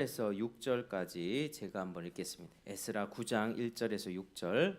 에서 6절까지 제가 한번 읽겠습니다. 에스라 9장 1절에서 6절.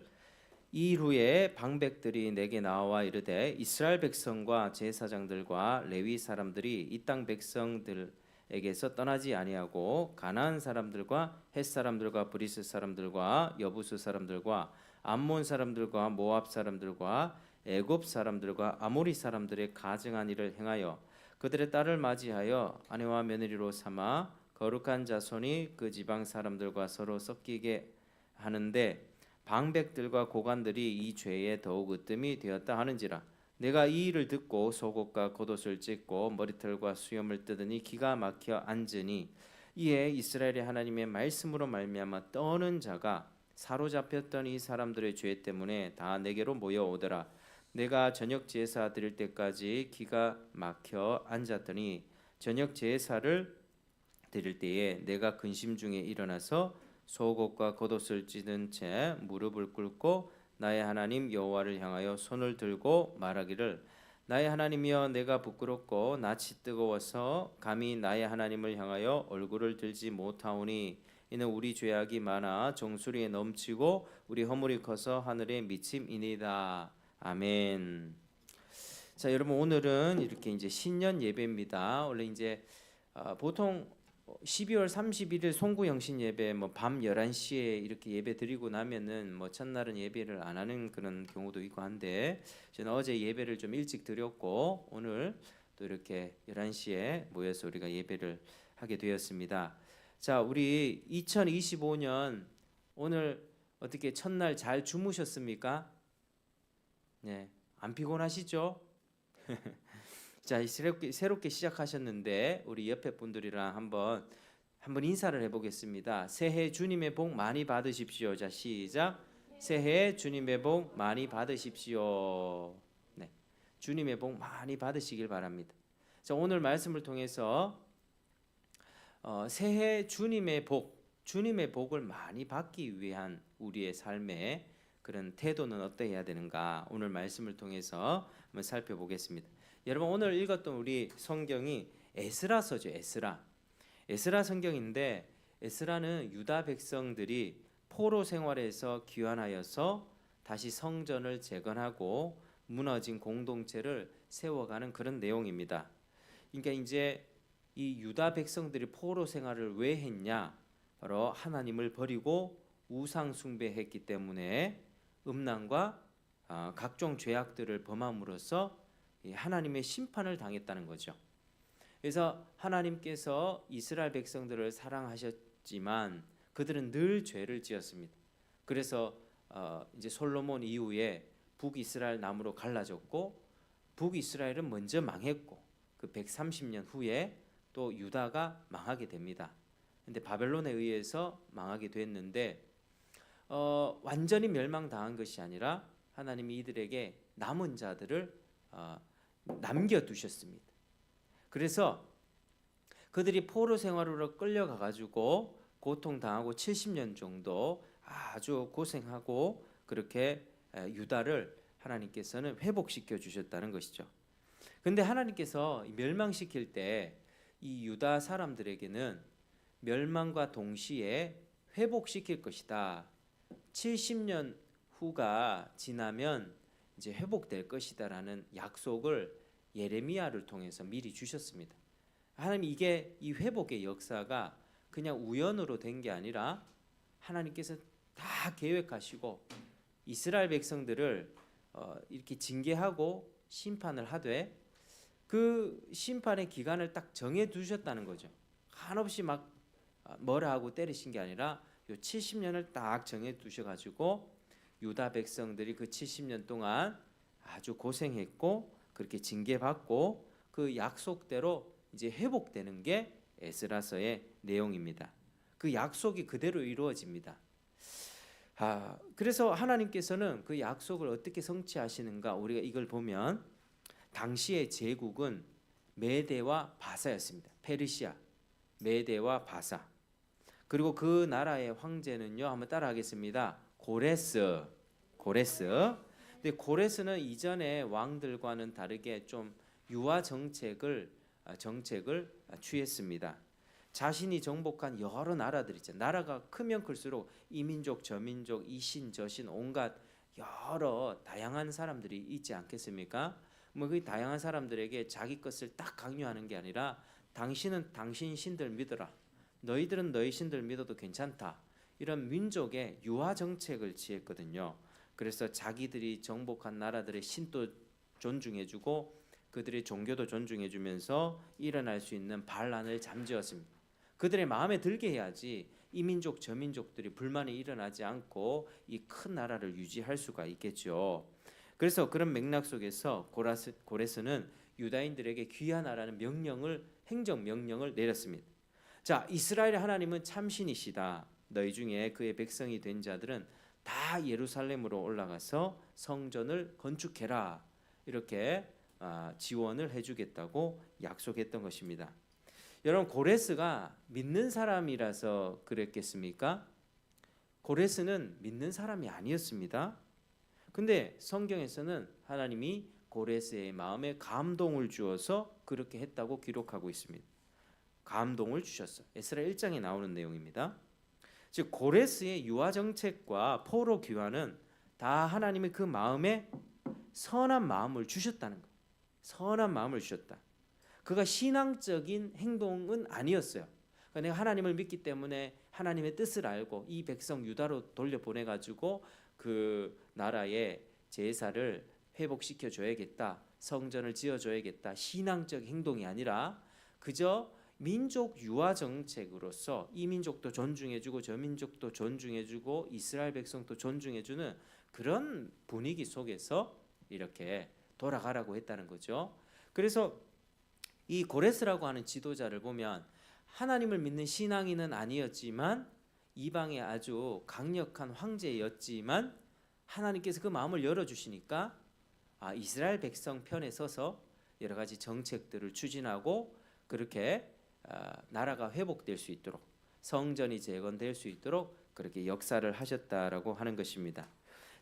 이 후에 방백들이 내게 나와 이르되 이스라엘 백성과 제사장들과 레위 사람들이 이 땅 백성들에게서 떠나지 아니하고 가나안 사람들과 헷 사람들과 브리스 사람들과 여부스 사람들과 암몬 사람들과 모압 사람들과 애굽 사람들과 아모리 사람들의 가증한 일을 행하여 그들의 딸을 맞이하여 아내와 며느리로 삼아 거룩한 자손이 그 지방 사람들과 서로 섞이게 하는데 방백들과 고관들이 이 죄에 더욱 으뜸이 되었다 하는지라. 내가 이 일을 듣고 속옷과 겉옷을 찢고 머리털과 수염을 뜯으니 기가 막혀 앉으니 이에 이스라엘의 하나님의 말씀으로 말미암아 떠는 자가 사로잡혔던 이 사람들의 죄 때문에 다 내게로 모여오더라. 내가 저녁 제사 드릴 때까지 기가 막혀 앉았더니 저녁 제사를 드릴 때에 내가 근심 중에 일어나서 속옷과 겉옷을 찢은 채 무릎을 꿇고 나의 하나님 여호와를 향하여 손을 들고 말하기를 나의 하나님이여 내가 부끄럽고 낯이 뜨거워서 감히 나의 하나님을 향하여 얼굴을 들지 못하오니 이는 우리 죄악이 많아 정수리에 넘치고 우리 허물이 커서 하늘에 미침이니이다. 아멘. 자, 여러분 오늘은 이렇게 이제 신년 예배입니다. 원래 이제 보통 12월 31일 송구영신 예배 밤 11시에 이렇게 예배 드리고 나면은 첫날은 예배를 안 하는 그런 경우도 있고 한데 저는 어제 예배를 좀 일찍 드렸고 오늘 또 이렇게 11시에 모여서 우리가 예배를 하게 되었습니다. 자, 우리 2025년 오늘 어떻게 첫날 잘 주무셨습니까? 네, 안 피곤하시죠? 자, 새롭게 시작하셨는데 우리 옆에 분들이랑 한번 인사를 해보겠습니다. 새해 주님의 복 많이 받으십시오. 자, 시작. 새해 주님의 복 많이 받으십시오. 네, 주님의 복 많이 받으시길 바랍니다. 자, 오늘 말씀을 통해서 새해 주님의 복을 많이 받기 위한 우리의 삶의 그런 태도는 어떠해야 되는가 오늘 말씀을 통해서 한번 살펴보겠습니다. 여러분 오늘 읽었던 우리 성경이 에스라서죠. 에스라 성경인데 에스라는 유다 백성들이 포로 생활에서 귀환하여서 다시 성전을 재건하고 무너진 공동체를 세워가는 그런 내용입니다. 그러니까 이제 이 유다 백성들이 포로 생활을 왜 했냐? 바로 하나님을 버리고 우상 숭배했기 때문에 음란과 각종 죄악들을 범함으로써 하나님의 심판을 당했다는 거죠. 그래서 하나님께서 이스라엘 백성들을 사랑하셨지만 그들은 늘 죄를 지었습니다. 그래서 이제 솔로몬 이후에 북이스라엘 남으로 갈라졌고 북이스라엘은 먼저 망했고 그 130년 후에 또 유다가 망하게 됩니다. 근데 바벨론에 의해서 망하게 됐는데 완전히 멸망당한 것이 아니라 하나님이 이들에게 남은 자들을 남겨두셨습니다. 그래서 그들이 포로 생활으로 끌려가 가지고 고통당하고 70년 정도 아주 고생하고 그렇게 유다를 하나님께서는 회복시켜 주셨다는 것이죠. 근데 하나님께서 멸망시킬 때 이 유다 사람들에게는 멸망과 동시에 회복시킬 것이다. 70년 후가 지나면 이제 회복될 것이다라는 약속을 예레미야를 통해서 미리 주셨습니다. 하나님 이게 이 회복의 역사가 그냥 우연으로 된 게 아니라 하나님께서 다 계획하시고 이스라엘 백성들을 이렇게 징계하고 심판을 하되 그 심판의 기간을 딱 정해 두셨다는 거죠. 한없이 막 뭐라 하고 때리신 게 아니라 요 70년을 딱 정해 두셔 가지고 유다 백성들이 그 70년 동안 아주 고생했고 그렇게 징계받고 그 약속대로 이제 회복되는 게 에스라서의 내용입니다. 그 약속이 그대로 이루어집니다. 그래서 하나님께서는 그 약속을 어떻게 성취하시는가 우리가 이걸 보면 당시의 제국은 메대와 바사였습니다. 페르시아, 메대와 바사. 그리고 그 나라의 황제는요. 한번 따라하겠습니다. 고레스. 근데 고레스는 이전의 왕들과는 다르게 좀 유화 정책을 취했습니다. 자신이 정복한 여러 나라들 있잖아요. 나라가 크면 클수록 이 민족 저 민족 이 신 저 신 온갖 여러 다양한 사람들이 있지 않겠습니까? 뭐 그 다양한 사람들에게 자기 것을 딱 강요하는 게 아니라 당신은 당신 신들 믿어라. 너희들은 너희 신들 믿어도 괜찮다. 이런 민족의 유화 정책을 취했거든요. 그래서 자기들이 정복한 나라들의 신도 존중해주고 그들의 종교도 존중해주면서 일어날 수 있는 반란을 잠재웠습니다. 그들의 마음에 들게 해야지 이 민족 저 민족들이 불만이 일어나지 않고 이 큰 나라를 유지할 수가 있겠죠. 그래서 그런 맥락 속에서 고레스는 유다인들에게 귀환하라는 행정 명령을 내렸습니다. 자, 이스라엘의 하나님은 참신이시다. 너희 중에 그의 백성이 된 자들은 다 예루살렘으로 올라가서 성전을 건축해라. 이렇게 지원을 해주겠다고 약속했던 것입니다. 여러분, 고레스가 믿는 사람이라서 그랬겠습니까? 고레스는 믿는 사람이 아니었습니다. 근데 성경에서는 하나님이 고레스의 마음에 감동을 주어서 그렇게 했다고 기록하고 있습니다. 감동을 주셨어. 에스라 1장에 나오는 내용입니다. 즉 고레스의 유화 정책과 포로 귀환은 다 하나님의 그 마음에 선한 마음을 주셨다는 거예요. 선한 마음을 주셨다. 그가 신앙적인 행동은 아니었어요. 그러니까 내가 하나님을 믿기 때문에 하나님의 뜻을 알고 이 백성 유다로 돌려보내 가지고 그 나라의 제사를 회복시켜 줘야겠다. 성전을 지어 줘야겠다. 신앙적 행동이 아니라 그저 민족 유화 정책으로서 이 민족도 존중해주고 저 민족도 존중해주고 이스라엘 백성도 존중해주는 그런 분위기 속에서 이렇게 돌아가라고 했다는 거죠. 그래서 이 고레스라고 하는 지도자를 보면 하나님을 믿는 신앙인은 아니었지만 이방의 아주 강력한 황제였지만 하나님께서 그 마음을 열어주시니까 이스라엘 백성 편에 서서 여러 가지 정책들을 추진하고 그렇게 나라가 회복될 수 있도록 성전이 재건될 수 있도록 그렇게 역사를 하셨다라고 하는 것입니다.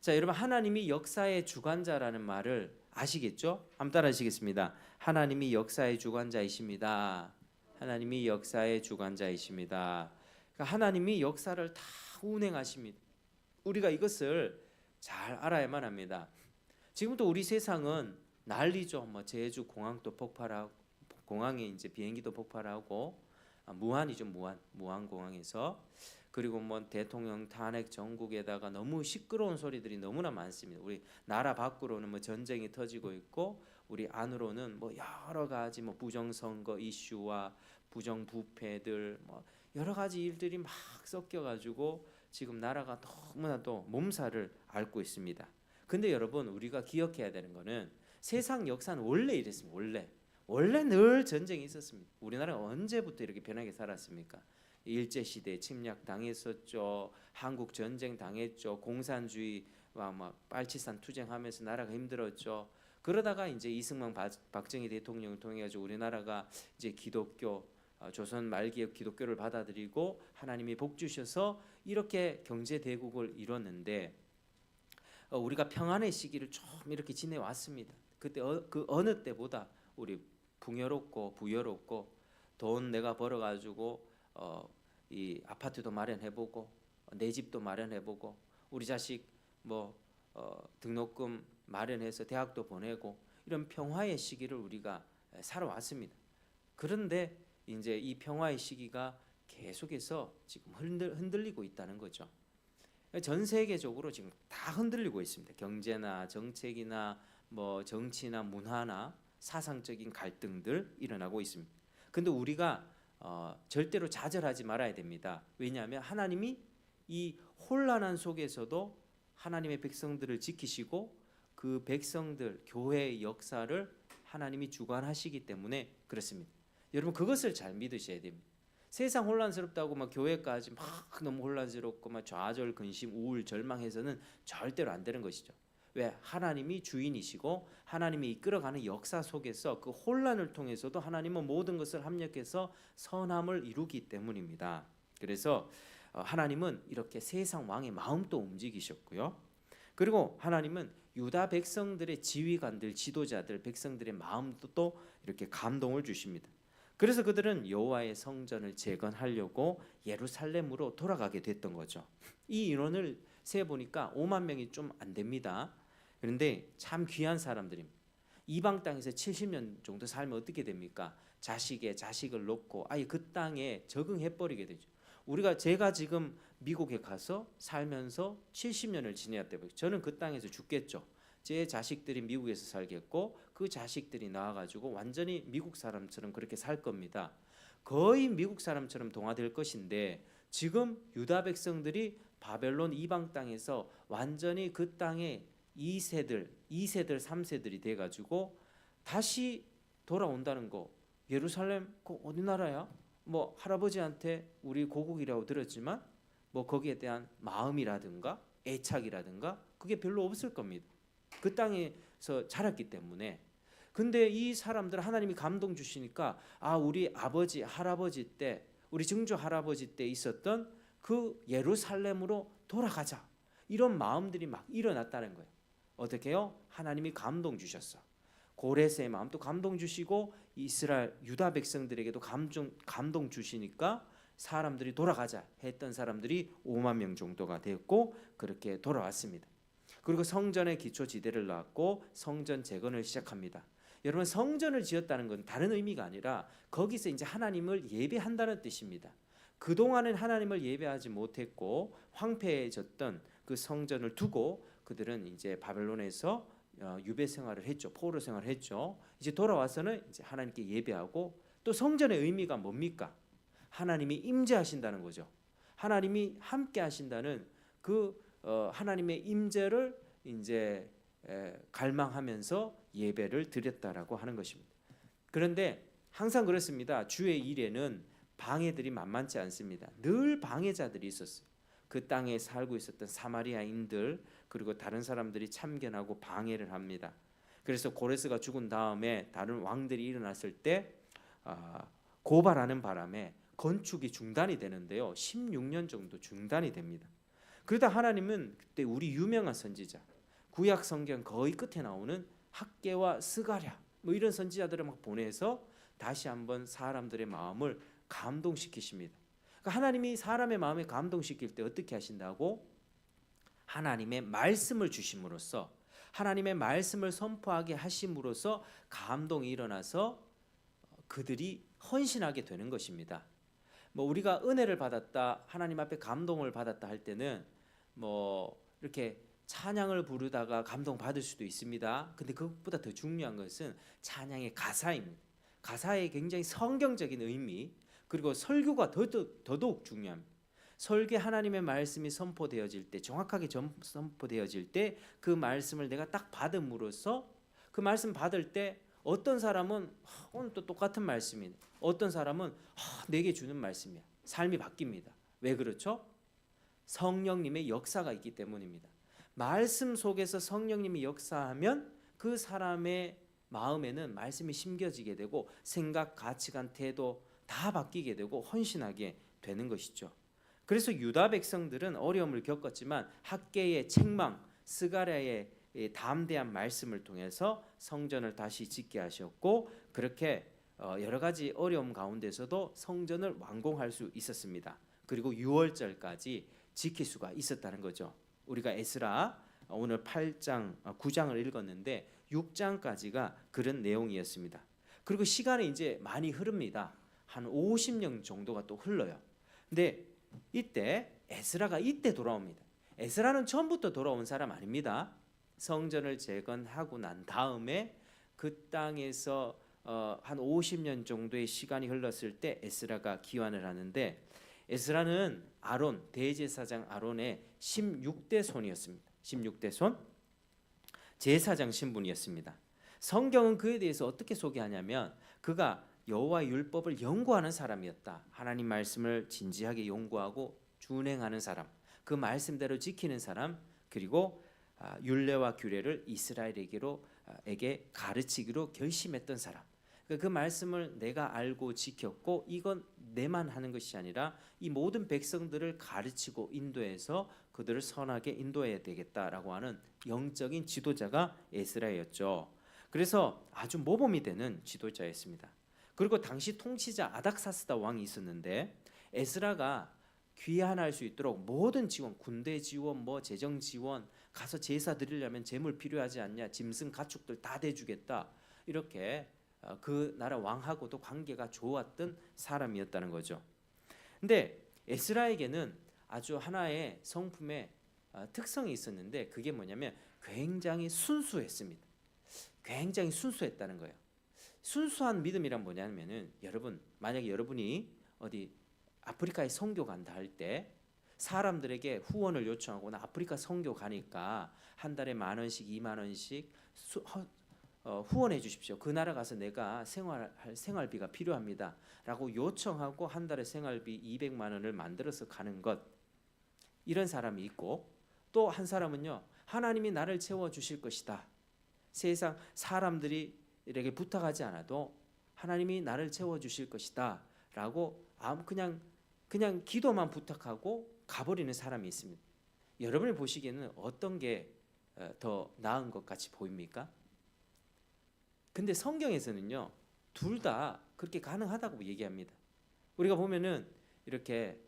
자, 여러분 하나님이 역사의 주관자라는 말을 아시겠죠? 한번 따라하시겠습니다. 하나님이 역사의 주관자이십니다. 하나님이 역사의 주관자이십니다. 그러니까 하나님이 역사를 다 운행하십니다. 우리가 이것을 잘 알아야만 합니다. 지금도 우리 세상은 난리죠. 뭐 제주 공항도 폭발하고 공항에 이제 비행기도 폭발하고 무한이죠. 무한 공항에서 그리고 뭐 대통령 탄핵 전국에다가 너무 시끄러운 소리들이 너무나 많습니다. 우리 나라 밖으로는 뭐 전쟁이 터지고 있고 우리 안으로는 뭐 여러 가지 뭐 부정선거 이슈와 부정부패들 뭐 여러 가지 일들이 막 섞여가지고 지금 나라가 너무나도 몸살을 앓고 있습니다. 근데 여러분 우리가 기억해야 되는 거는 세상 역사는 원래 이랬습니다. 원래 늘 전쟁이 있었습니다. 우리나라가 언제부터 이렇게 편하게 살았습니까? 일제시대에 침략 당했었죠. 한국 전쟁 당했죠. 공산주의와 막 빨치산 투쟁하면서 나라가 힘들었죠. 그러다가 이제 이승만 박정희 대통령을 통해 가지고 우리나라가 이제 기독교 조선 말기에 기독교를 받아들이고 하나님이 복 주셔서 이렇게 경제 대국을 이뤘는데 우리가 평안의 시기를 좀 이렇게 지내왔습니다. 그때 그 어느 때보다 우리 풍요롭고 부여롭고 돈 내가 벌어가지고 이 아파트도 마련해보고 내 집도 마련해보고 우리 자식 뭐 등록금 마련해서 대학도 보내고 이런 평화의 시기를 우리가 살아왔습니다. 그런데 이제 이 평화의 시기가 계속해서 지금 흔들리고 있다는 거죠. 전 세계적으로 지금 다 흔들리고 있습니다. 경제나 정책이나 뭐 정치나 문화나 사상적인 갈등들 일어나고 있습니다. 근데 우리가 절대로 좌절하지 말아야 됩니다. 왜냐하면 하나님이 이 혼란한 속에서도 하나님의 백성들을 지키시고 그 백성들 교회의 역사를 하나님이 주관하시기 때문에 그렇습니다. 여러분 그것을 잘 믿으셔야 됩니다. 세상 혼란스럽다고 막 교회까지 막 너무 혼란스럽고 막 좌절, 근심, 우울, 절망해서는 절대로 안 되는 것이죠. 왜? 하나님이 주인이시고 하나님이 이끌어가는 역사 속에서 그 혼란을 통해서도 하나님은 모든 것을 합력해서 선함을 이루기 때문입니다. 그래서 하나님은 이렇게 세상 왕의 마음도 움직이셨고요. 그리고 하나님은 유다 백성들의 지휘관들, 지도자들, 백성들의 마음도 또 이렇게 감동을 주십니다. 그래서 그들은 여호와의 성전을 재건하려고 예루살렘으로 돌아가게 됐던 거죠. 이 인원을 세 보니까 5만 명이 좀 안 됩니다. 그런데 참 귀한 사람들입니다. 이방 땅에서 70년 정도 살면 어떻게 됩니까? 자식의 자식을 놓고 아예 그 땅에 적응해 버리게 되죠. 제가 지금 미국에 가서 살면서 70년을 지내었대 요. 저는 그 땅에서 죽겠죠. 제 자식들이 미국에서 살겠고 그 자식들이 나와가지고 완전히 미국 사람처럼 그렇게 살 겁니다. 거의 미국 사람처럼 동화될 것인데 지금 유다 백성들이 바벨론 이방 땅에서 완전히 그 땅에 2세들, 3세들이 돼가지고 다시 돌아온다는 거. 예루살렘 그 어디 나라야? 뭐 할아버지한테 우리 고국이라고 들었지만 뭐 거기에 대한 마음이라든가 애착이라든가 그게 별로 없을 겁니다. 그 땅에서 자랐기 때문에. 근데 이 사람들 하나님이 감동 주시니까 우리 아버지 할아버지 때 우리 증조 할아버지 때 있었던 그 예루살렘으로 돌아가자 이런 마음들이 막 일어났다는 거예요. 어떻게요? 하나님이 감동 주셨어. 고레스의 마음도 감동 주시고 이스라엘 유다 백성들에게도 감동 주시니까 사람들이 돌아가자 했던 사람들이 5만 명 정도가 됐고 그렇게 돌아왔습니다. 그리고 성전의 기초 지대를 놓았고 성전 재건을 시작합니다. 여러분 성전을 지었다는 건 다른 의미가 아니라 거기서 이제 하나님을 예배한다는 뜻입니다. 그동안은 하나님을 예배하지 못했고 황폐해졌던 그 성전을 두고 그들은 이제 바벨론에서 유배 생활을 했죠. 포로 생활을 했죠. 이제 돌아와서는 이제 하나님께 예배하고 또 성전의 의미가 뭡니까? 하나님이 임재하신다는 거죠. 하나님이 함께 하신다는 그 하나님의 임재를 이제 갈망하면서 예배를 드렸다라고 하는 것입니다. 그런데 항상 그렇습니다. 주의 일에는 방해들이 만만치 않습니다. 늘 방해자들이 있었어요. 그 땅에 살고 있었던 사마리아인들 그리고 다른 사람들이 참견하고 방해를 합니다. 그래서 고레스가 죽은 다음에 다른 왕들이 일어났을 때 고발하는 바람에 건축이 중단이 되는데요. 16년 정도 중단이 됩니다. 그러다 하나님은 그때 우리 유명한 선지자 구약 성경 거의 끝에 나오는 학개와 스가랴 뭐 이런 선지자들을 막 보내서 다시 한번 사람들의 마음을 감동시키십니다. 그러니까 하나님이 사람의 마음에 감동시킬 때 어떻게 하신다고? 하나님의 말씀을 주심으로써 하나님의 말씀을 선포하게 하심으로써 감동이 일어나서 그들이 헌신하게 되는 것입니다. 뭐 우리가 은혜를 받았다, 하나님 앞에 감동을 받았다 할 때는 뭐 이렇게 찬양을 부르다가 감동 받을 수도 있습니다. 근데 그것보다 더 중요한 것은 찬양의 가사입니다. 가사의 굉장히 성경적인 의미 그리고 설교가 더더욱 중요합니다. 설교 하나님의 말씀이 선포되어질 때 정확하게 선포되어질 때 그 말씀을 내가 딱 받음으로써 그 말씀 받을 때 어떤 사람은 오늘 또 똑같은 말씀이네. 어떤 사람은 내게 주는 말씀이야. 삶이 바뀝니다. 왜 그렇죠? 성령님의 역사가 있기 때문입니다. 말씀 속에서 성령님이 역사하면 그 사람의 마음에는 말씀이 심겨지게 되고 생각, 가치관, 태도 다 바뀌게 되고 헌신하게 되는 것이죠. 그래서 유다 백성들은 어려움을 겪었지만 학개의 책망, 스가랴의 담대한 말씀을 통해서 성전을 다시 짓게 하셨고 그렇게 여러 가지 어려움 가운데서도 성전을 완공할 수 있었습니다. 그리고 6월절까지 지킬 수가 있었다는 거죠. 우리가 에스라 오늘 8장, 9장을 읽었는데 6장까지가 그런 내용이었습니다. 그리고 시간이 이제 많이 흐릅니다. 한 50년 정도가 또 흘러요. 근데 이때 에스라가 이때 돌아옵니다. 에스라는 처음부터 돌아온 사람 아닙니다. 성전을 재건하고 난 다음에 그 땅에서 한 50년 정도의 시간이 흘렀을 때 에스라가 기환을 하는데 에스라는 아론 대제사장 아론의 16대 손이었습니다. 16대 손 제사장 신분이었습니다. 성경은 그에 대해서 어떻게 소개하냐면 그가 여호와의 율법을 연구하는 사람이었다. 하나님 말씀을 진지하게 연구하고 준행하는 사람, 그 말씀대로 지키는 사람, 그리고 율례와 규례를 이스라엘에게 가르치기로 결심했던 사람. 그 말씀을 내가 알고 지켰고 이건 내만 하는 것이 아니라 이 모든 백성들을 가르치고 인도해서 그들을 선하게 인도해야 되겠다라고 하는 영적인 지도자가 에스라였죠. 그래서 아주 모범이 되는 지도자였습니다. 그리고 당시 통치자 아닥사스다 왕이 있었는데 에스라가 귀환할 수 있도록 모든 지원, 군대 지원, 뭐 재정 지원, 가서 제사 드리려면 재물 필요하지 않냐, 짐승 가축들 다 대주겠다, 이렇게 그 나라 왕하고도 관계가 좋았던 사람이었다는 거죠. 근데 에스라에게는 아주 하나의 성품의 특성이 있었는데, 그게 뭐냐면 굉장히 순수했습니다. 굉장히 순수했다는 거예요. 순수한 믿음이란 뭐냐면은, 여러분 만약에 여러분이 어디 아프리카에 선교 간다 할 때 사람들에게 후원을 요청하거나 아프리카 선교 가니까 한 달에 10,000원씩 20,000원씩 후원해 주십시오. 그 나라 가서 내가 생활할 생활비가 필요합니다라고 요청하고 한 달에 생활비 200만 원을 만들어서 가는 것, 이런 사람이 있고, 또 한 사람은요, 하나님이 나를 채워 주실 것이다. 세상 사람들이 이렇게 부탁하지 않아도 하나님이 나를 채워 주실 것이다라고 그냥 기도만 부탁하고 가버리는 사람이 있습니다. 여러분이 보시기에는 어떤 게 더 나은 것 같이 보입니까? 근데 성경에서는요, 둘 다 그렇게 가능하다고 얘기합니다. 우리가 보면은 이렇게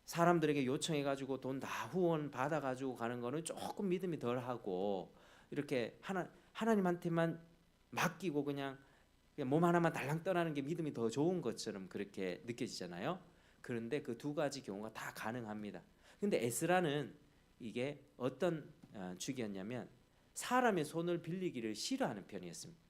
사람들에게 요청해 가지고 돈 다 후원 받아 가지고 가는 거는 조금 믿음이 덜하고, 이렇게 하나님한테만 맡기고 그냥 몸 하나만 달랑 떠나는 게 믿음이 더 좋은 것처럼 그렇게 느껴지잖아요. 그런데 그 두 가지 경우가 다 가능합니다. 근데 에스라는 이게 어떤 축이었냐면, 사람의 손을 빌리기를 싫어하는 편이었습니다.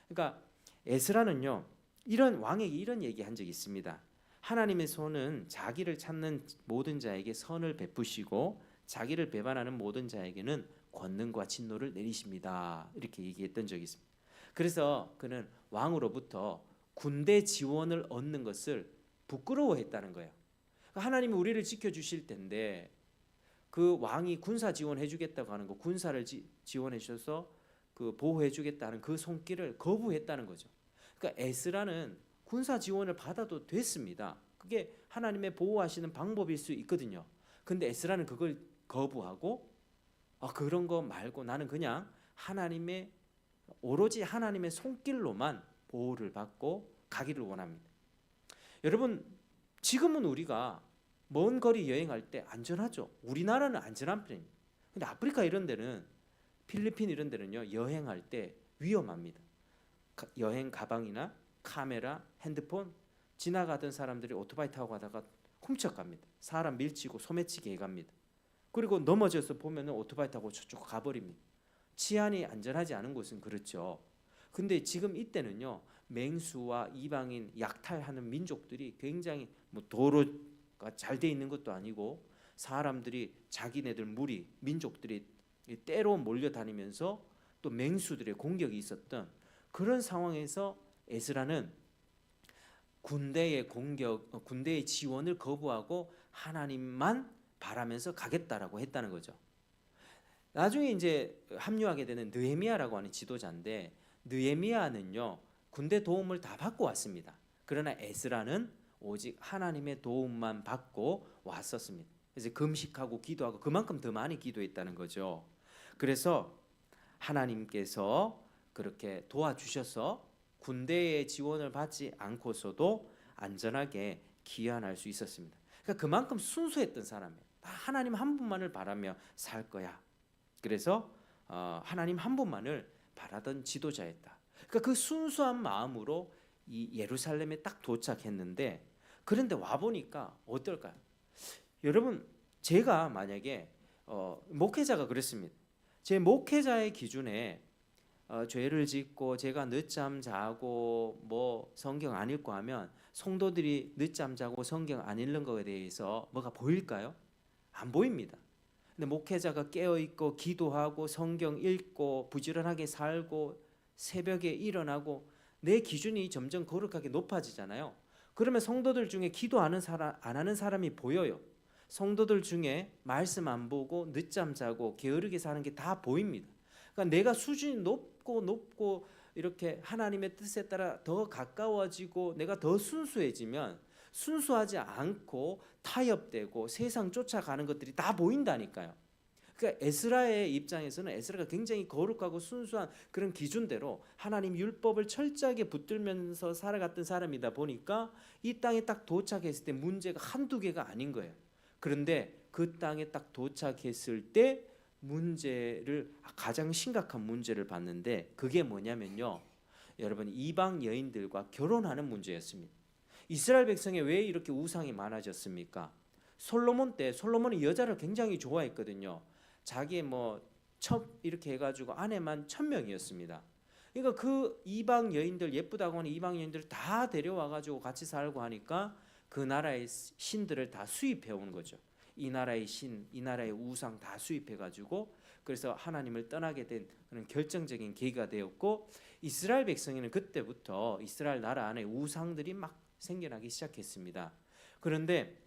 그러니까 에스라는요, 이런 왕에게 이런 얘기한 적이 있습니다. 하나님의 손은 자기를 찾는 모든 자에게 선을 베푸시고 자기를 배반하는 모든 자에게는 권능과 진노를 내리십니다. 이렇게 얘기했던 적이 있습니다. 그래서 그는 왕으로부터 군대 지원을 얻는 것을 부끄러워했다는 거예요. 하나님이 우리를 지켜주실 텐데 그 왕이 군사 지원해 주겠다고 하는 거, 군사를 지원해 주셔서 그 보호해 주겠다는 그 손길을 거부했다는 거죠. 그러니까 에스라는 군사 지원을 받아도 됐습니다. 그게 하나님의 보호하시는 방법일 수 있거든요. 근데 에스라는 그걸 거부하고, 그런 거 말고 나는 그냥 오로지 하나님의 손길로만 보호를 받고 가기를 원합니다. 여러분, 지금은 우리가 먼 거리 여행할 때 안전하죠. 우리나라는 안전한 편입니다. 근데 아프리카 이런 데는, 필리핀 이런 데는요, 여행할 때 위험합니다. 여행 가방이나 카메라, 핸드폰, 지나가던 사람들이 오토바이 타고 가다가 훔쳐갑니다. 사람 밀치고 소매치기 해갑니다. 그리고 넘어져서 보면 오토바이 타고 저쪽 가버립니다. 치안이 안전하지 않은 곳은 그렇죠. 근데 지금 이때는요, 맹수와 이방인 약탈하는 민족들이 굉장히, 도로가 잘 돼 있는 것도 아니고 사람들이 자기네들 민족들이 때로 몰려다니면서 또 맹수들의 공격이 있었던 그런 상황에서 에스라는 군대의 지원을 거부하고 하나님만 바라면서 가겠다라고 했다는 거죠. 나중에 이제 합류하게 되는 느헤미야라고 하는 지도자인데, 느헤미야는요, 군대 도움을 다 받고 왔습니다. 그러나 에스라는 오직 하나님의 도움만 받고 왔었습니다. 그래서 금식하고 기도하고 그만큼 더 많이 기도했다는 거죠. 그래서 하나님께서 그렇게 도와주셔서 군대의 지원을 받지 않고서도 안전하게 귀환할 수 있었습니다. 그러니까 그만큼 순수했던 사람이에요. 다 하나님 한 분만을 바라며 살 거야. 그래서 하나님 한 분만을 바라던 지도자였다. 그러니까 그 순수한 마음으로 이 예루살렘에 딱 도착했는데, 그런데 와 보니까 어떨까요? 여러분, 제가 만약에 목회자가 그랬습니다. 제 목회자의 기준에 죄를 짓고 제가 늦잠 자고 뭐 성경 안 읽고 하면 성도들이 늦잠 자고 성경 안 읽는 것에 대해서 뭐가 보일까요? 안 보입니다. 근데 목회자가 깨어 있고 기도하고 성경 읽고 부지런하게 살고 새벽에 일어나고 내 기준이 점점 거룩하게 높아지잖아요. 그러면 성도들 중에 기도 안 하는 사람이 보여요. 성도들 중에 말씀 안 보고 늦잠 자고 게으르게 사는 게 다 보입니다. 그러니까 내가 수준이 높고 이렇게 하나님의 뜻에 따라 더 가까워지고 내가 더 순수해지면 순수하지 않고 타협되고 세상 쫓아가는 것들이 다 보인다니까요. 그러니까 에스라의 입장에서는 에스라가 굉장히 거룩하고 순수한 그런 기준대로 하나님 율법을 철저하게 붙들면서 살아갔던 사람이다 보니까 이 땅에 딱 도착했을 때 문제가 한두 개가 아닌 거예요. 그런데 그 땅에 딱 도착했을 때 문제를 가장 심각한 문제를 봤는데 그게 뭐냐면요. 여러분 이방 여인들과 결혼하는 문제였습니다. 이스라엘 백성에 왜 이렇게 우상이 많아졌습니까? 솔로몬 때 솔로몬이 여자를 굉장히 좋아했거든요. 자기의 첩 이렇게 해가지고 아내만 1,000명이었습니다. 그러니까 그 이방 여인들 예쁘다고 하는 이방 여인들을 다 데려와가지고 같이 살고 하니까 그 나라의 신들을 다 수입해 오는 거죠. 이 나라의 신, 이 나라의 우상 다 수입해가지고 그래서 하나님을 떠나게 된 그런 결정적인 계기가 되었고 이스라엘 백성에는 그때부터 이스라엘 나라 안에 우상들이 막 생겨나기 시작했습니다. 그런데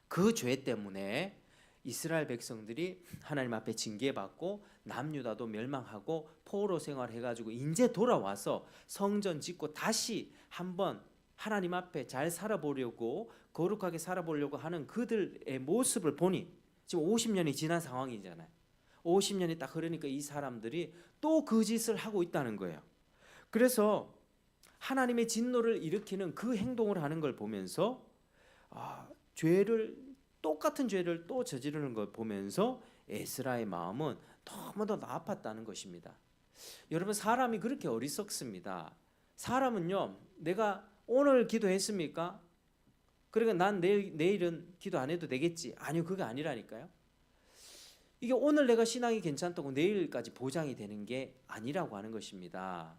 그 죄 때문에 이스라엘 백성들이 하나님 앞에 징계받고 남유다도 멸망하고 포로 생활해가지고 이제 돌아와서 성전 짓고 다시 한번 하나님 앞에 잘 살아보려고 거룩하게 살아보려고 하는 그들의 모습을 보니 지금 50년이 지난 상황이잖아요. 50년이 딱 흐르니까 이 사람들이 또 그 짓을 하고 있다는 거예요. 그래서 하나님의 진노를 일으키는 그 행동을 하는 걸 보면서 똑같은 죄를 또 저지르는 걸 보면서 에스라의 마음은 너무도 아팠다는 것입니다. 여러분 사람이 그렇게 어리석습니다. 사람은요 내가 오늘 기도했습니까? 그러니까 난 내일은 기도 안 해도 되겠지. 아니요 그게 아니라니까요. 이게 오늘 내가 신앙이 괜찮다고 내일까지 보장이 되는 게 아니라고 하는 것입니다.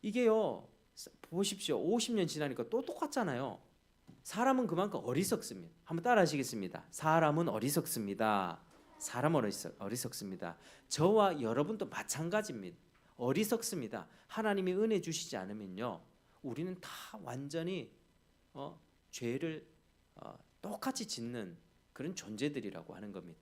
이게요 보십시오. 50년 지나니까 또 똑같잖아요. 사람은 그만큼 어리석습니다. 한번 따라 하시겠습니다. 사람은 어리석습니다. 사람은 어리석습니다. 저와 여러분도 마찬가지입니다. 어리석습니다. 하나님이 은혜 주시지 않으면요 우리는 다 완전히 죄를 똑같이 짓는 그런 존재들이라고 하는 겁니다.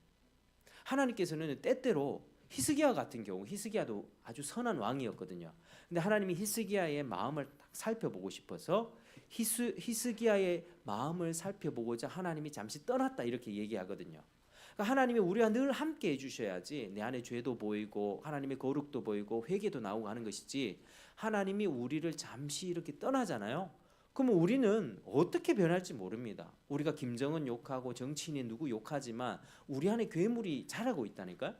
하나님께서는 때때로 히스기야 같은 경우, 히스기야도 아주 선한 왕이었거든요. 근데 하나님이 히스기야의 마음을 살펴보고 싶어서 히스기야의 마음을 살펴보고자 하나님이 잠시 떠났다 이렇게 얘기하거든요. 그러니까 하나님이 우리와 늘 함께 해주셔야지 내 안에 죄도 보이고 하나님의 거룩도 보이고 회개도 나오고 하는 것이지 하나님이 우리를 잠시 이렇게 떠나잖아요. 그러면 우리는 어떻게 변할지 모릅니다. 우리가 김정은 욕하고 정치인이 누구 욕하지만 우리 안에 괴물이 자라고 있다니까요.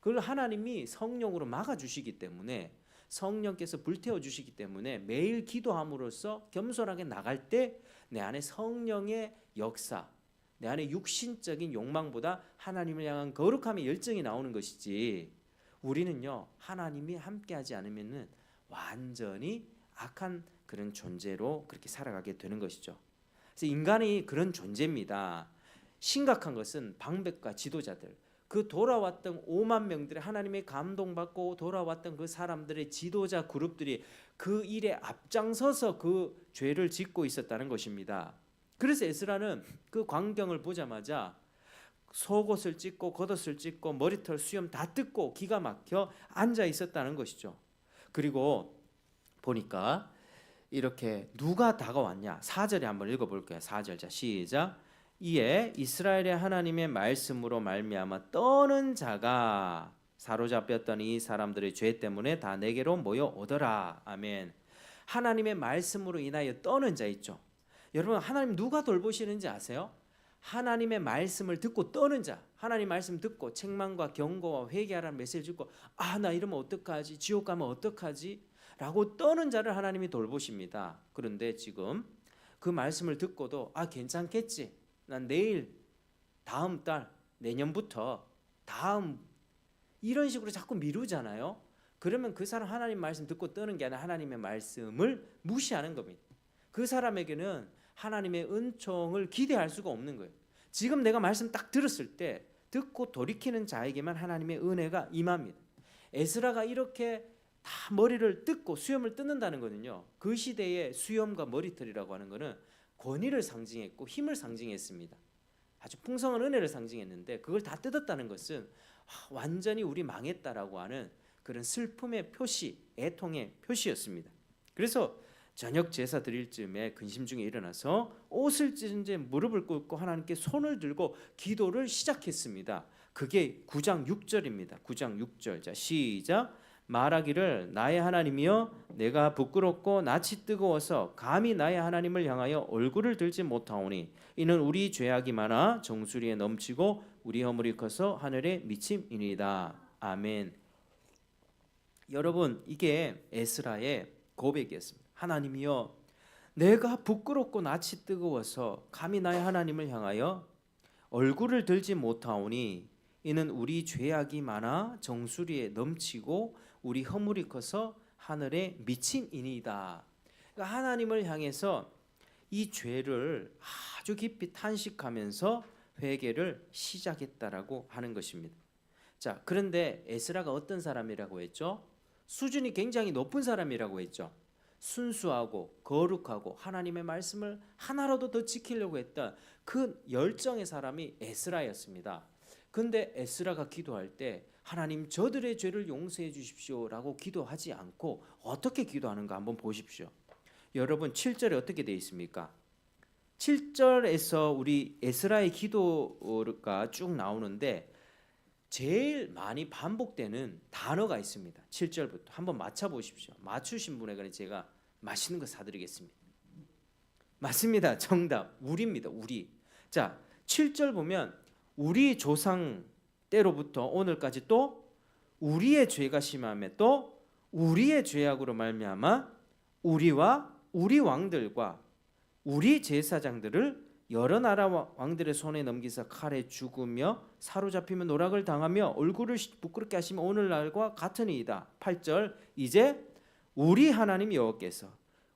그걸 하나님이 성령으로 막아주시기 때문에 성령께서 불태워 주시기 때문에 매일 기도함으로써 겸손하게 나갈 때 내 안에 성령의 역사, 내 안에 육신적인 욕망보다 하나님을 향한 거룩함의 열정이 나오는 것이지 우리는요 하나님이 함께하지 않으면은 완전히 악한 그런 존재로 그렇게 살아가게 되는 것이죠. 그래서 인간이 그런 존재입니다. 심각한 것은 방백과 지도자들, 그 돌아왔던 5만 명들의 하나님의 감동받고 돌아왔던 그 사람들의 지도자 그룹들이 그 일에 앞장서서 그 죄를 짓고 있었다는 것입니다. 그래서 에스라는 그 광경을 보자마자 속옷을 찢고 겉옷을 찢고 머리털 수염 다 뜯고 기가 막혀 앉아 있었다는 것이죠. 그리고 보니까 이렇게 누가 다가왔냐 4절에 한번 읽어볼게요. 4절 자 시작. 이에 이스라엘의 하나님의 말씀으로 말미암아 떠는 자가 사로잡혔던 이 사람들의 죄 때문에 다 내게로 모여오더라. 아멘. 하나님의 말씀으로 인하여 떠는 자 있죠. 여러분 하나님 누가 돌보시는지 아세요? 하나님의 말씀을 듣고 떠는 자, 하나님 말씀 듣고 책망과 경고와 회개하라는 메시지 듣고 나 이러면 어떡하지? 지옥 가면 어떡하지? 라고 떠는 자를 하나님이 돌보십니다. 그런데 지금 그 말씀을 듣고도 괜찮겠지. 난 내일, 다음 달, 내년부터 다음 이런 식으로 자꾸 미루잖아요. 그러면 그 사람 하나님 말씀 듣고 떠는 게 아니라 하나님의 말씀을 무시하는 겁니다. 그 사람에게는 하나님의 은총을 기대할 수가 없는 거예요. 지금 내가 말씀 딱 들었을 때 듣고 돌이키는 자에게만 하나님의 은혜가 임합니다. 에스라가 이렇게 다 머리를 뜯고 수염을 뜯는다는 거는요. 그 시대의 수염과 머리털이라고 하는 거는 권위를 상징했고 힘을 상징했습니다. 아주 풍성한 은혜를 상징했는데 그걸 다 뜯었다는 것은 완전히 우리 망했다라고 하는 그런 슬픔의 표시, 애통의 표시였습니다. 그래서 저녁 제사 드릴 즈음에 근심 중에 일어나서 옷을 찢은 채 무릎을 꿇고 하나님께 손을 들고 기도를 시작했습니다. 그게 9장 6절입니다. 9장 6절. 자, 시작. 말하기를 나의 하나님이여 내가 부끄럽고 낯이 뜨거워서 감히 나의 하나님을 향하여 얼굴을 들지 못하오니 이는 우리 죄악이 많아 정수리에 넘치고 우리 허물이 커서 하늘에 미침이니이다. 아멘. 여러분, 이게 에스라의 고백이었습니다. 하나님이여 내가 부끄럽고 낯이 뜨거워서 감히 나의 하나님을 향하여 얼굴을 들지 못하오니 이는 우리 죄악이 많아 정수리에 넘치고 우리 허물이 커서 하늘에 미침이니이다. 그러니까 하나님을 향해서 이 죄를 아주 깊이 탄식하면서 회개를 시작했다라고 하는 것입니다. 자, 그런데 에스라가 어떤 사람이라고 했죠? 수준이 굉장히 높은 사람이라고 했죠. 순수하고 거룩하고 하나님의 말씀을 하나라도 더 지키려고 했던 그 열정의 사람이 에스라였습니다. 근데 에스라가 기도할 때 하나님 저들의 죄를 용서해 주십시오라고 기도하지 않고 어떻게 기도하는가 한번 보십시오. 여러분 7절에 어떻게 되어 있습니까? 7절에서 우리 에스라의 기도가 쭉 나오는데 제일 많이 반복되는 단어가 있습니다. 7절부터 한번 맞춰 보십시오. 맞추신 분에게는 제가 맛있는 거 사드리겠습니다. 맞습니다. 정답. 우리입니다. 우리. 자, 7절 보면 우리 조상 때로부터 오늘까지 또 우리의 죄가 심함에 또 우리의 죄악으로 말미암아 우리와 우리 왕들과 우리 제사장들을 여러 나라 왕들의 손에 넘기사 칼에 죽으며 사로잡히며 노락을 당하며 얼굴을 부끄럽게 하시며 오늘날과 같으니이다. 8절 이제 우리 하나님 여호와께서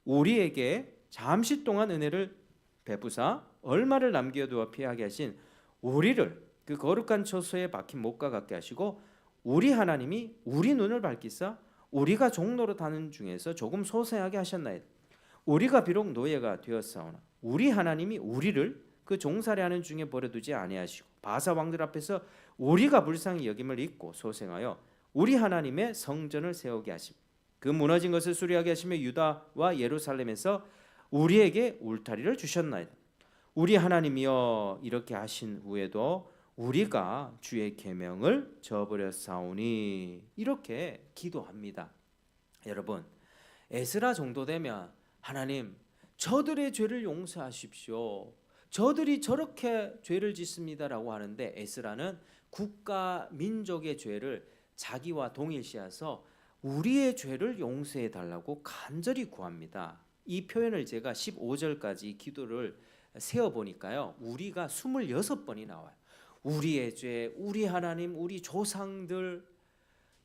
우리에게 잠시 동안 은혜를 베푸사 얼마를 남겨두어 피하게 하신 우리를 그 거룩한 처소에 박힌 못과 같게 하시고 우리 하나님이 우리 눈을 밝히사 우리가 종로로 타는 중에서 조금 소생하게 하셨나이다. 우리가 비록 노예가 되었사오나 우리 하나님이 우리를 그 종살이하는 중에 버려두지 아니하시고 바사 왕들 앞에서 우리가 불쌍히 여김을 잊고 소생하여 우리 하나님의 성전을 세우게 하시고 그 무너진 것을 수리하게 하시며 유다와 예루살렘에서 우리에게 울타리를 주셨나이다. 우리 하나님이여 이렇게 하신 후에도 우리가 주의 계명을 저버렸사오니 이렇게 기도합니다. 여러분 에스라 정도 되면 하나님 저들의 죄를 용서하십시오. 저들이 저렇게 죄를 짓습니다라고 하는데 에스라는 국가 민족의 죄를 자기와 동일시해서 우리의 죄를 용서해 달라고 간절히 구합니다. 이 표현을 제가 15절까지 기도를 세어 보니까요. 우리가 26번이 나와요. 우리의 죄, 우리 하나님, 우리 조상들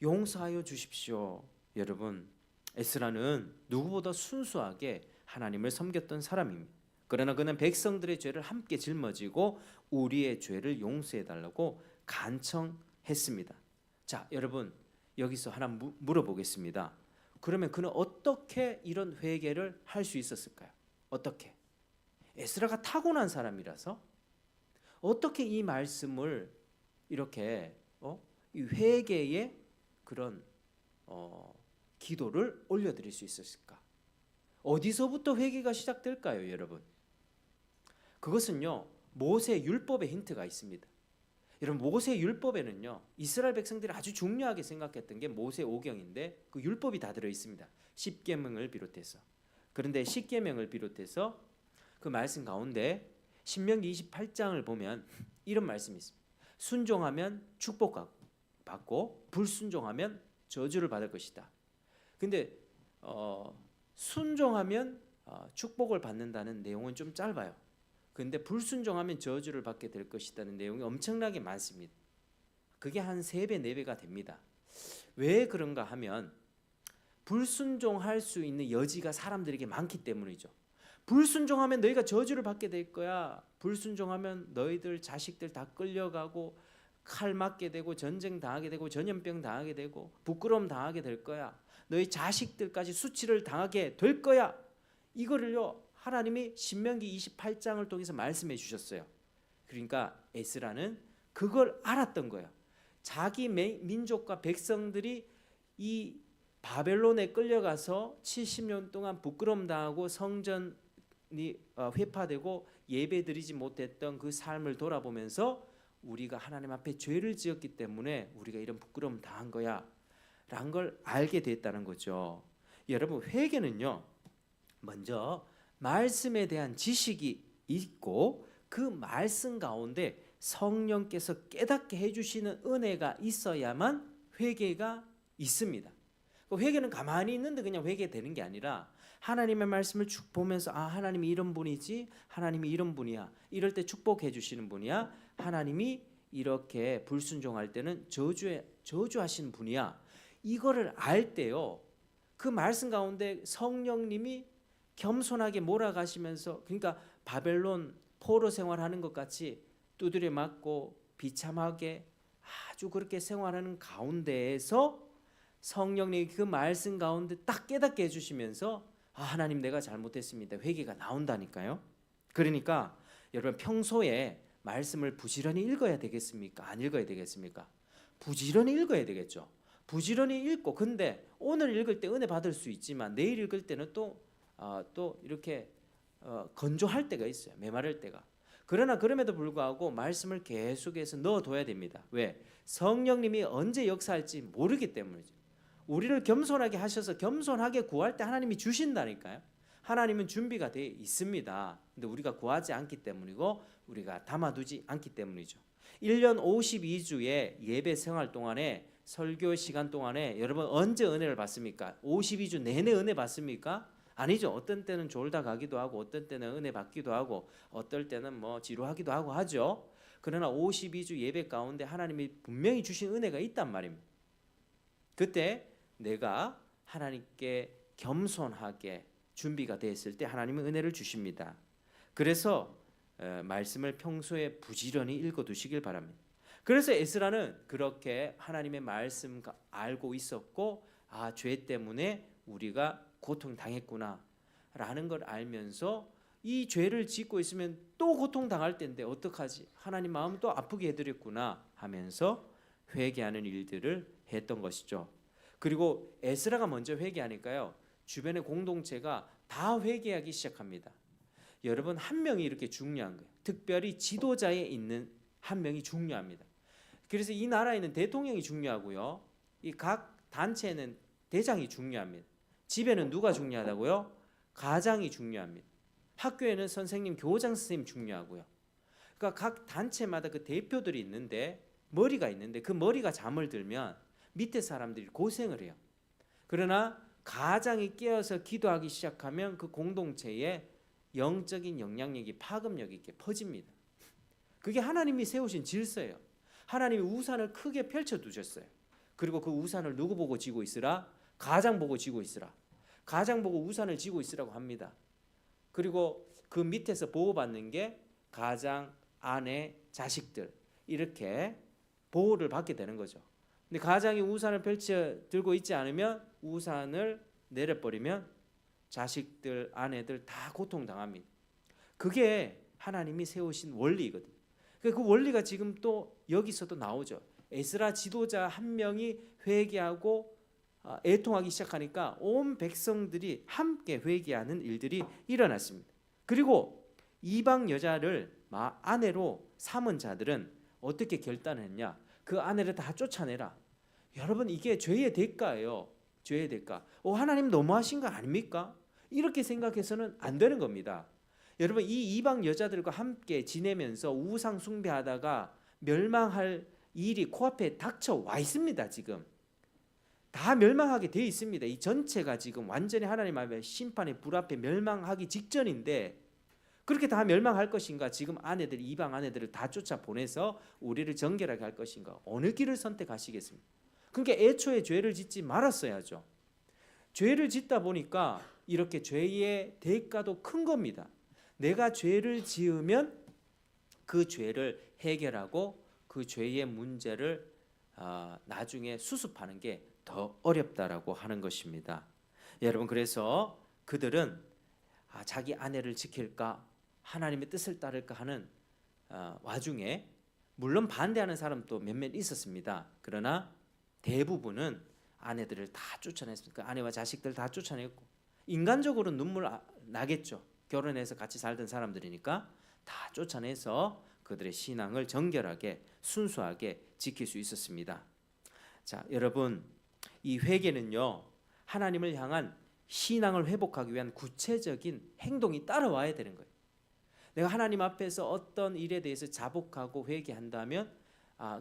용서하여 주십시오. 여러분, 에스라는 누구보다 순수하게 하나님을 섬겼던 사람입니다. 그러나 그는 백성들의 죄를 함께 짊어지고 우리의 죄를 용서해 달라고 간청했습니다. 자, 여러분 여기서 하나 물어보겠습니다. 그러면 그는 어떻게 이런 회개를 할 수 있었을까요? 어떻게? 에스라가 타고난 사람이라서 어떻게 이 말씀을 이렇게 이 회개의 그런 기도를 올려드릴 수 있었을까? 어디서부터 회개가 시작될까요, 여러분? 그것은요 모세 율법의 힌트가 있습니다. 여러분 모세 율법에는요 이스라엘 백성들이 아주 중요하게 생각했던 게 모세 오경인데 그 율법이 다 들어 있습니다. 십계명을 비롯해서. 그런데 십계명을 비롯해서 그 말씀 가운데 신명기 28장을 보면 이런 말씀이 있습니다. 순종하면 축복받고 불순종하면 저주를 받을 것이다. 근데 순종하면 축복을 받는다는 내용은 좀 짧아요. 근데 불순종하면 저주를 받게 될 것이라는 내용이 엄청나게 많습니다. 그게 한 3배, 4배가 됩니다. 왜 그런가 하면 불순종할 수 있는 여지가 사람들에게 많기 때문이죠. 불순종하면 너희가 저주를 받게 될 거야. 불순종하면 너희들 자식들 다 끌려가고 칼 맞게 되고 전쟁 당하게 되고 전염병 당하게 되고 부끄러움 당하게 될 거야. 너희 자식들까지 수치를 당하게 될 거야. 이거를요 하나님이 신명기 28장을 통해서 말씀해 주셨어요. 그러니까 에스라는 그걸 알았던 거예요. 자기 민족과 백성들이 이 바벨론에 끌려가서 70년 동안 부끄러움 당하고 성전이 회파되고 예배드리지 못했던 그 삶을 돌아보면서 우리가 하나님 앞에 죄를 지었기 때문에 우리가 이런 부끄러움 당한 거야 라는 걸 알게 됐다는 거죠. 여러분, 회개는요, 먼저 말씀에 대한 지식이 있고 그 말씀 가운데 성령께서 깨닫게 해주시는 은혜가 있어야만 회개가 있습니다. 회개는 가만히 있는데 그냥 회개되는 게 아니라 하나님의 말씀을 쭉 보면서 하나님이 이런 분이지, 하나님이 이런 분이야, 이럴 때 축복해 주시는 분이야, 하나님이 이렇게 불순종할 때는 저주하시는 분이야, 이거를 알 때요, 그 말씀 가운데 성령님이 겸손하게 몰아가시면서, 그러니까 바벨론 포로 생활하는 것 같이 두드려 맞고 비참하게 아주 그렇게 생활하는 가운데에서 성령님이 그 말씀 가운데 딱 깨닫게 해주시면서 하나님 내가 잘못했습니다, 회개가 나온다니까요. 그러니까 여러분, 평소에 말씀을 부지런히 읽어야 되겠습니까? 안 읽어야 되겠습니까? 부지런히 읽어야 되겠죠. 부지런히 읽고, 근데 오늘 읽을 때 은혜 받을 수 있지만 내일 읽을 때는 또 이렇게 건조할 때가 있어요. 메마를 때가. 그러나 그럼에도 불구하고 말씀을 계속해서 넣어둬야 됩니다. 왜? 성령님이 언제 역사할지 모르기 때문이죠. 우리를 겸손하게 하셔서 겸손하게 구할 때 하나님이 주신다니까요. 하나님은 준비가 되어 있습니다. 근데 우리가 구하지 않기 때문이고 우리가 담아두지 않기 때문이죠. 1년 52주의 예배 생활 동안에, 설교 시간 동안에 여러분 언제 은혜를 받습니까? 52주 내내 은혜 받습니까? 아니죠. 어떤 때는 졸다 가기도 하고, 어떤 때는 은혜 받기도 하고, 어떨 때는 지루하기도 하고 하죠. 그러나 52주 예배 가운데 하나님이 분명히 주신 은혜가 있단 말입니다. 그때 내가 하나님께 겸손하게 준비가 됐을 때 하나님은 은혜를 주십니다. 그래서 말씀을 평소에 부지런히 읽어두시길 바랍니다. 그래서 에스라는 그렇게 하나님의 말씀 알고 있었고, 죄 때문에 우리가 고통당했구나 라는 걸 알면서 이 죄를 짓고 있으면 또 고통당할 텐데 어떡하지? 하나님 마음 또 아프게 해드렸구나 하면서 회개하는 일들을 했던 것이죠. 그리고 에스라가 먼저 회개하니까요, 주변의 공동체가 다 회개하기 시작합니다. 여러분, 한 명이 이렇게 중요한 거예요. 특별히 지도자에 있는 한 명이 중요합니다. 그래서 이 나라에는 대통령이 중요하고요, 이 각 단체는 대장이 중요합니다. 집에는 누가 중요하다고요? 가장이 중요합니다. 학교에는 선생님, 교장 선생님 중요하고요. 그러니까 각 단체마다 그 대표들이 있는데, 머리가 있는데 그 머리가 잠을 들면 밑에 사람들이 고생을 해요. 그러나 가장이 깨어서 기도하기 시작하면 그 공동체에 영적인 영향력이 파급력 있게 퍼집니다. 그게 하나님이 세우신 질서예요. 하나님이 우산을 크게 펼쳐 두셨어요. 그리고 그 우산을 누구 보고 쥐고 있으라? 가장 보고 쥐고 있으라. 가장 보고 우산을 쥐고 있으라고 합니다. 그리고 그 밑에서 보호받는 게 가장, 아내, 자식들, 이렇게 보호를 받게 되는 거죠. 근데 가장이 우산을 펼쳐 들고 있지 않으면, 우산을 내려버리면 자식들, 아내들 다 고통당합니다. 그게 하나님이 세우신 원리거든요. 그 원리가 지금 또 여기서도 나오죠. 에스라 지도자 한 명이 회개하고 애통하기 시작하니까 온 백성들이 함께 회개하는 일들이 일어났습니다. 그리고 이방 여자를 아내로 삼은 자들은 어떻게 결단했냐? 그 아내를 다 쫓아내라. 여러분, 이게 죄의 대가예요. 죄의 대가. 하나님 너무하신 거 아닙니까? 이렇게 생각해서는 안 되는 겁니다. 여러분, 이 이방 여자들과 함께 지내면서 우상 숭배하다가 멸망할 일이 코앞에 닥쳐와 있습니다. 지금 다 멸망하게 돼 있습니다. 이 전체가 지금 완전히 하나님 앞에 심판의 불 앞에 멸망하기 직전인데, 그렇게 다 멸망할 것인가? 지금 아내들, 이방 아내들을 다 쫓아보내서 우리를 정결하게 할 것인가? 어느 길을 선택하시겠습니까? 그러니까 애초에 죄를 짓지 말았어야죠. 죄를 짓다 보니까 이렇게 죄의 대가도 큰 겁니다. 내가 죄를 지으면 그 죄를 해결하고 그 죄의 문제를 나중에 수습하는 게 더 어렵다라고 하는 것입니다. 여러분, 그래서 그들은 자기 아내를 지킬까, 하나님의 뜻을 따를까 하는 와중에, 물론 반대하는 사람도 몇몇 있었습니다. 그러나 대부분은 아내들을 다 쫓아냈습니까? 아내와 자식들 다 쫓아냈고 인간적으로 눈물 나겠죠. 결혼해서 같이 살던 사람들이니까 다 쫓아내서 그들의 신앙을 정결하게 순수하게 지킬 수 있었습니다. 자, 여러분, 이 회개는요, 하나님을 향한 신앙을 회복하기 위한 구체적인 행동이 따라와야 되는 거예요. 내가 하나님 앞에서 어떤 일에 대해서 자복하고 회개한다면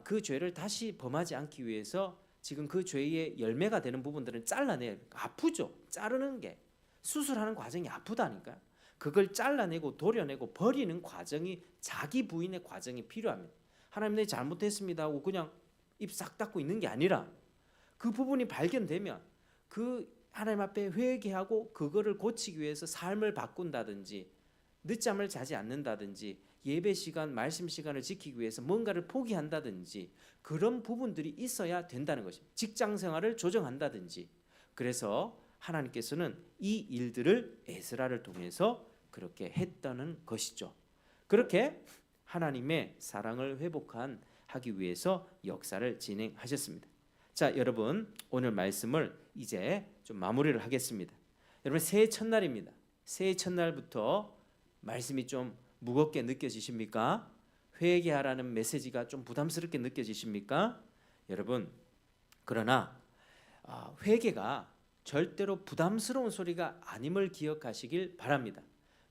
그 죄를 다시 범하지 않기 위해서 지금 그 죄의 열매가 되는 부분들은 잘라내요. 아프죠. 자르는 게 수술하는 과정이 아프다니까요. 그걸 잘라내고 도려내고 버리는 과정이 자기 부인의 과정이 필요합니다. 하나님 내 잘못했습니다 하고 그냥 입 싹 닫고 있는 게 아니라 그 부분이 발견되면 그 하나님 앞에 회개하고 그거를 고치기 위해서 삶을 바꾼다든지 늦잠을 자지 않는다든지 예배 시간, 말씀 시간을 지키기 위해서 뭔가를 포기한다든지 그런 부분들이 있어야 된다는 것입니다. 직장 생활을 조정한다든지. 그래서 하나님께서는 이 일들을 에스라를 통해서 그렇게 했다는 것이죠. 그렇게 하나님의 사랑을 회복하기 위해서 역사를 진행하셨습니다. 자, 여러분, 오늘 말씀을 이제 좀 마무리를 하겠습니다. 여러분, 새해 첫날입니다. 새해 첫날부터 말씀이 좀 무겁게 느껴지십니까? 회개하라는 메시지가 좀 부담스럽게 느껴지십니까? 여러분, 그러나 회개가 절대로 부담스러운 소리가 아님을 기억하시길 바랍니다.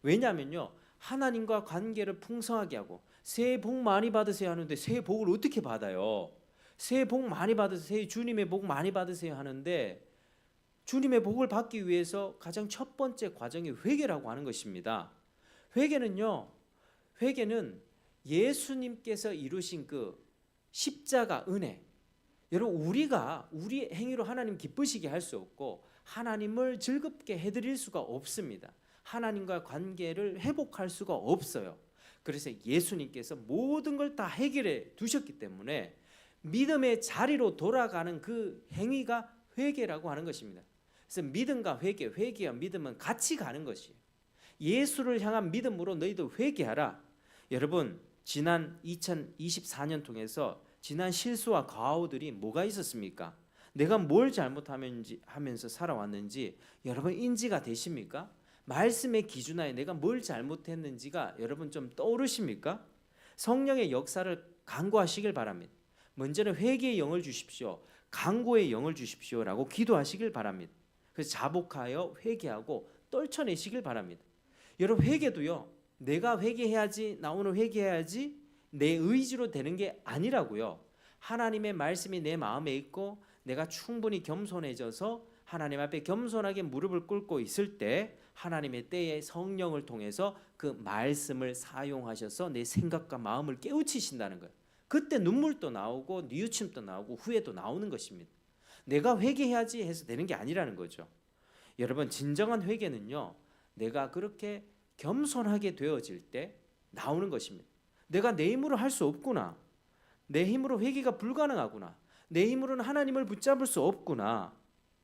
왜냐하면요, 하나님과 관계를 풍성하게 하고 새해 복 많이 받으세요 하는데 새해 복을 어떻게 받아요? 새해 복 많이 받으세요, 주님의 복 많이 받으세요 하는데 주님의 복을 받기 위해서 가장 첫 번째 과정이 회개라고 하는 것입니다. 회개는 예수님께서 이루신 그 십자가 은혜. 여러분, 우리가 우리 행위로 하나님 기쁘시게 할 수 없고 하나님을 즐겁게 해드릴 수가 없습니다. 하나님과 관계를 회복할 수가 없어요. 그래서 예수님께서 모든 걸 다 해결해 두셨기 때문에 믿음의 자리로 돌아가는 그 행위가 회개라고 하는 것입니다. 그래서 믿음과 회개와 믿음은 같이 가는 것이에요. 예수를 향한 믿음으로 너희도 회개하라. 여러분, 지난 2024년 통해서 지난 실수와 과오들이 뭐가 있었습니까? 내가 뭘 잘못하면서 살아왔는지 여러분 인지가 되십니까? 말씀의 기준하에 내가 뭘 잘못했는지가 여러분 좀 떠오르십니까? 성령의 역사를 간구하시길 바랍니다. 먼저는 회개의 영을 주십시오. 간구의 영을 주십시오라고 기도하시길 바랍니다. 그래서 자복하여 회개하고 떨쳐내시길 바랍니다. 여러분, 회개도요, 내가 회개해야지, 나 오늘 회개해야지 내 의지로 되는 게 아니라고요. 하나님의 말씀이 내 마음에 있고 내가 충분히 겸손해져서 하나님 앞에 겸손하게 무릎을 꿇고 있을 때 하나님의 때에 성령을 통해서 그 말씀을 사용하셔서 내 생각과 마음을 깨우치신다는 거예요. 그때 눈물도 나오고 뉘우침도 나오고 후회도 나오는 것입니다. 내가 회개해야지 해서 되는 게 아니라는 거죠. 여러분, 진정한 회개는요, 내가 그렇게 겸손하게 되어질 때 나오는 것입니다. 내가 내 힘으로 할 수 없구나. 내 힘으로 회개가 불가능하구나. 내 힘으로는 하나님을 붙잡을 수 없구나.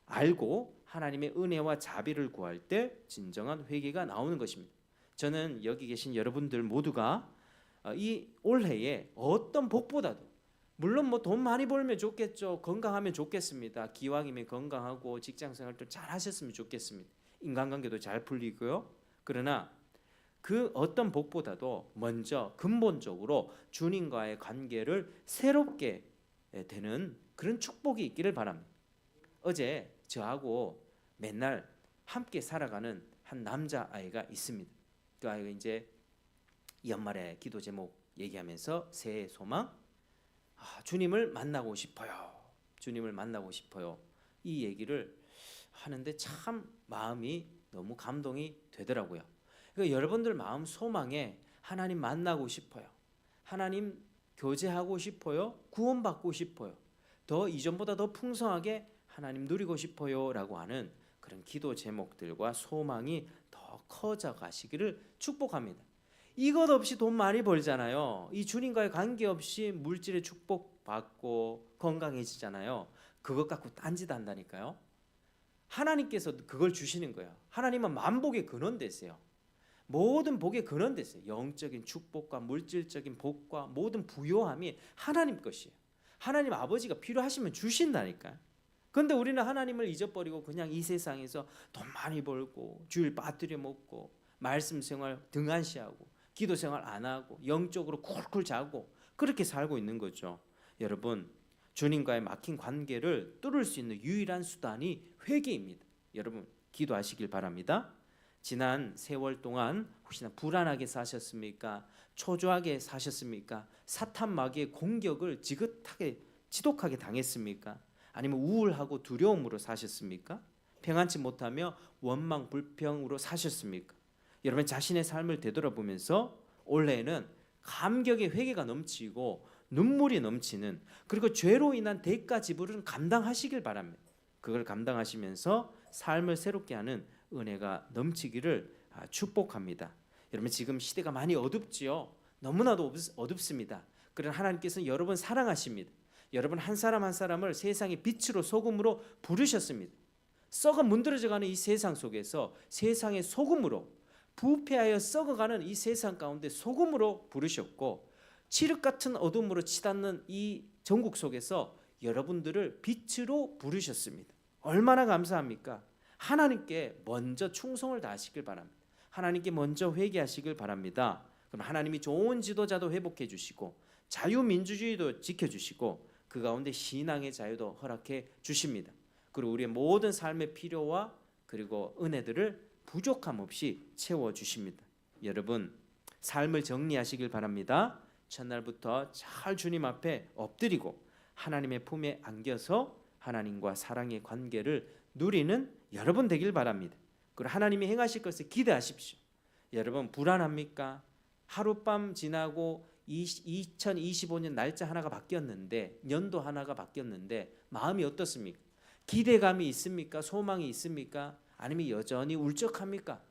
알고 하나님의 은혜와 자비를 구할 때 진정한 회개가 나오는 것입니다. 저는 여기 계신 여러분들 모두가 이 올해에 어떤 복보다도, 물론 뭐 돈 많이 벌면 좋겠죠. 건강하면 좋겠습니다. 기왕이면 건강하고 직장생활도 잘 하셨으면 좋겠습니다. 인간관계도 잘 풀리고요. 그러나 그 어떤 복보다도 먼저 근본적으로 주님과의 관계를 새롭게 되는 그런 축복이 있기를 바랍니다. 어제 저하고 맨날 함께 살아가는 한 남자아이가 있습니다. 그 아이가 이제 연말에 기도 제목 얘기하면서 새해 소망, 주님을 만나고 싶어요. 주님을 만나고 싶어요. 이 얘기를 하는데 참 마음이 너무 감동이 되더라고요. 그러니까 여러분들 마음 소망에 하나님 만나고 싶어요. 하나님 교제하고 싶어요. 구원받고 싶어요. 더 이전보다 더 풍성하게 하나님 누리고 싶어요 라고 하는 그런 기도 제목들과 소망이 더 커져 가시기를 축복합니다. 이것 없이 돈 많이 벌잖아요. 이 주님과의 관계없이 물질의 축복받고 건강해지잖아요. 그것 갖고 딴짓 한다니까요. 하나님께서 그걸 주시는 거예요. 하나님은 만복의 근원 되세요. 모든 복의 근원 되세요. 영적인 축복과 물질적인 복과 모든 부요함이 하나님 것이에요. 하나님 아버지가 필요하시면 주신다니까요. 근데 우리는 하나님을 잊어버리고 그냥 이 세상에서 돈 많이 벌고 주일 빠뜨려 먹고 말씀 생활 등한시하고 기도 생활 안 하고 영적으로 쿨쿨 자고 그렇게 살고 있는 거죠. 여러분, 주님과의 막힌 관계를 뚫을 수 있는 유일한 수단이 회개입니다. 여러분, 기도하시길 바랍니다. 지난 세월 동안 혹시나 불안하게 사셨습니까? 초조하게 사셨습니까? 사탄 마귀의 공격을 지독하게 당했습니까? 아니면 우울하고 두려움으로 사셨습니까? 평안치 못하며 원망 불평으로 사셨습니까? 여러분, 자신의 삶을 되돌아보면서 올해는 감격의 회개가 넘치고 눈물이 넘치는, 그리고 죄로 인한 대가 지불은 감당하시길 바랍니다. 그걸 감당하시면서 삶을 새롭게 하는 은혜가 넘치기를 축복합니다. 여러분, 지금 시대가 많이 어둡지요. 너무나도 어둡습니다. 그러나 하나님께서는 여러분 사랑하십니다. 여러분 한 사람 한 사람을 세상의 빛으로 소금으로 부르셨습니다. 썩어 문드러져가는 이 세상 속에서 세상의 소금으로, 부패하여 썩어가는 이 세상 가운데 소금으로 부르셨고, 칠흑 같은 어둠으로 치닫는 이 전국 속에서 여러분들을 빛으로 부르셨습니다. 얼마나 감사합니까? 하나님께 먼저 충성을 다하시길 바랍니다. 하나님께 먼저 회개하시길 바랍니다. 그럼 하나님이 좋은 지도자도 회복해 주시고 자유민주주의도 지켜주시고 그 가운데 신앙의 자유도 허락해 주십니다. 그리고 우리의 모든 삶의 필요와 그리고 은혜들을 부족함 없이 채워주십니다. 여러분, 삶을 정리하시길 바랍니다. 첫날부터 잘 주님 앞에 엎드리고 하나님의 품에 안겨서 하나님과 사랑의 관계를 누리는 여러분 되길 바랍니다. 그리고 하나님이 행하실 것을 기대하십시오. 여러분, 불안합니까? 하룻밤 지나고 2025년 날짜 하나가 바뀌었는데, 연도 하나가 바뀌었는데 마음이 어떻습니까? 기대감이 있습니까? 소망이 있습니까? 아니면 여전히 울적합니까?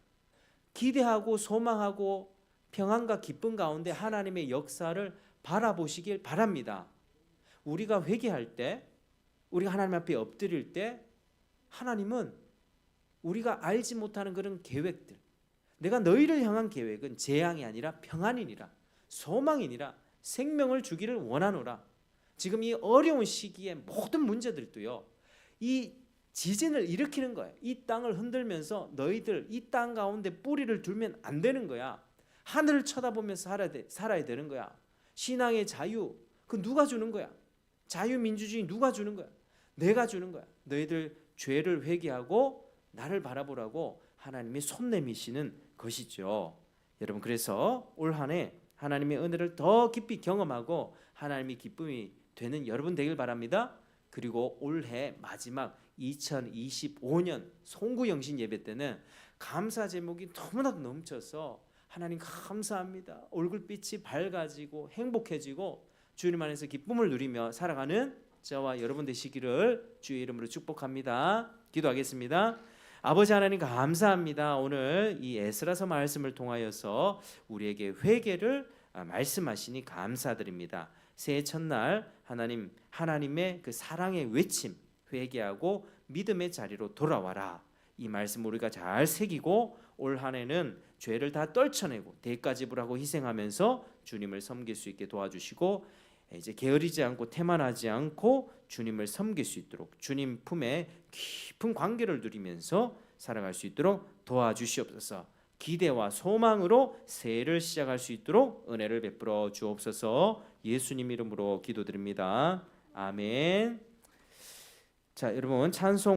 기대하고 소망하고 평안과 기쁨 가운데 하나님의 역사를 바라보시길 바랍니다. 우리가 회개할 때, 우리가 하나님 앞에 엎드릴 때 하나님은 우리가 알지 못하는 그런 계획들, 내가 너희를 향한 계획은 재앙이 아니라 평안이니라, 소망이니라, 생명을 주기를 원하노라. 지금 이 어려운 시기에 모든 문제들도요, 이 지진을 일으키는 거야. 이 땅을 흔들면서 너희들 이 땅 가운데 뿌리를 두면 안 되는 거야. 하늘을 쳐다보면서 살아야 되는 거야. 신앙의 자유, 그 누가 주는 거야? 자유민주주의 누가 주는 거야? 내가 주는 거야. 너희들 죄를 회개하고 나를 바라보라고 하나님이 손 내미시는 것이죠. 여러분, 그래서 올 한 해 하나님의 은혜를 더 깊이 경험하고 하나님의 기쁨이 되는 여러분 되길 바랍니다. 그리고 올해 마지막 2025년 송구영신 예배 때는 감사 제목이 너무나도 넘쳐서 하나님 감사합니다, 얼굴빛이 밝아지고 행복해지고 주님 안에서 기쁨을 누리며 살아가는 저와 여러분 되시기를 주의 이름으로 축복합니다. 기도하겠습니다. 아버지 하나님 감사합니다. 오늘 이 에스라서 말씀을 통하여서 우리에게 회개를 말씀하시니 감사드립니다. 새해 첫날 하나님의 그 사랑의 외침, 회개하고 믿음의 자리로 돌아와라. 이 말씀 우리가 잘 새기고 올 한 해는 죄를 다 떨쳐내고 대가 지불하고 희생하면서 주님을 섬길 수 있게 도와주시고, 이제 게으르지 않고 태만하지 않고 주님을 섬길 수 있도록 주님 품에 깊은 관계를 누리면서 살아갈 수 있도록 도와주시옵소서. 기대와 소망으로 새해를 시작할 수 있도록 은혜를 베풀어 주옵소서. 예수님 이름으로 기도드립니다. 아멘. 자, 여러분 찬송